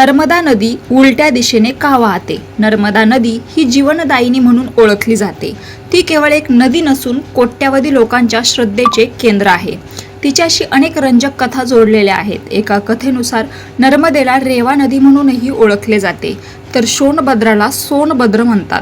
नर्मदा नदी उलट्या दिशेने का वाहते? नर्मदा नदी ही जीवनदायिनी म्हणून ओळखली जाते. ती केवळ एक नदी नसून कोट्यावधी लोकांच्या श्रद्धेचे केंद्र आहे. तिच्याशी अनेक रंजक कथा जोडलेल्या आहेत. एका कथेनुसार नर्मदेला रेवा नदी म्हणूनही ओळखले जाते, तर सोनभद्राला सोनभद्र म्हणतात.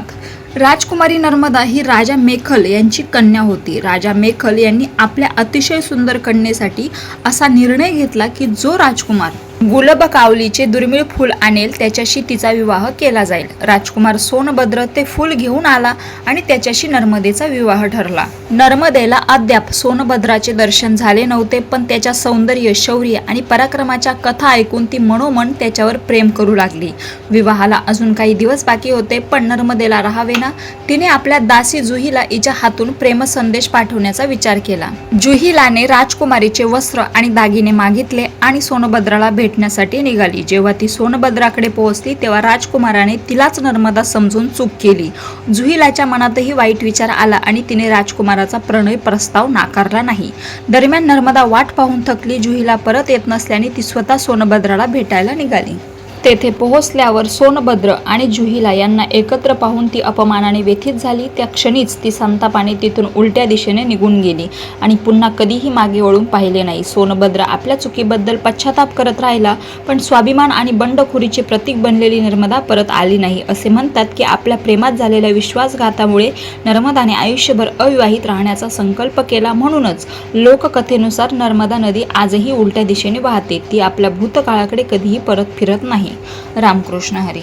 राजकुमारी नर्मदा ही राजा मेखल यांची कन्या होती. राजा मेखल यांनी आपल्या अतिशय सुंदर कन्येसाठी असा निर्णय घेतला की जो राजकुमार गुलाबकावलीचे दुर्मिळ फूल आणेल त्याच्याशी तिचा विवाह केला जाईल. राजकुमार सोनभद्र ते फूल घेऊन आला आणि त्याच्याशी नर्मदेचा विवाह ठरला. नर्मदेला अद्याप सोनभद्राचे दर्शन झाले नव्हते, पण त्याच्या सौंदर्य, शौर्य आणि पराक्रमाच्या कथा ऐकून ती मनोमन त्याच्यावर प्रेम करू लागली. विवाहाला अजून काही दिवस बाकी होते, पण नर्मदेला राहावेना तिने आपल्या दासी जुहीला हिच्या हातून प्रेमसंदेश पाठवण्याचा विचार केला. जुहीलाने राजकुमारीचे वस्त्र आणि दागिने मागितले आणि सोनभद्राला भेटण्यासाठी निघाली. जेव्हा ती सोनभद्राकडे पोहोचली तेव्हा राजकुमाराने तिलाच नर्मदा समजून चूक केली. जुहीलाच्या मनातही वाईट विचार आला आणि तिने राजकुमाराचा प्रणय प्रस्ताव नाकारला नाही. दरम्यान नर्मदा वाट पाहून थकली. जुहीला परत येत नसल्याने ती स्वतः सोनभद्राला भेटायला निघाली. तेथे पोहोचल्यावर सोनभद्र आणि जुहीला यांना एकत्र पाहून ती अपमानाने व्यथित झाली. त्या क्षणीच ती संतापाने तिथून उलट्या दिशेने निघून गेली आणि पुन्हा कधीही मागे वळून पाहिले नाही. सोनभद्र आपल्या चुकीबद्दल पश्चाताप करत राहिला, पण स्वाभिमान आणि बंडखोरीचे प्रतीक बनलेली नर्मदा परत आली नाही. असे म्हणतात की आपल्या प्रेमात झालेल्या विश्वासघातामुळे नर्मदाने आयुष्यभर अविवाहित राहण्याचा संकल्प केला. म्हणूनच लोककथेनुसार नर्मदा नदी आजही उलट्या दिशेने वाहते. ती आपल्या भूतकाळाकडे कधीही परत फिरत नाही. रामकृष्ण हरी.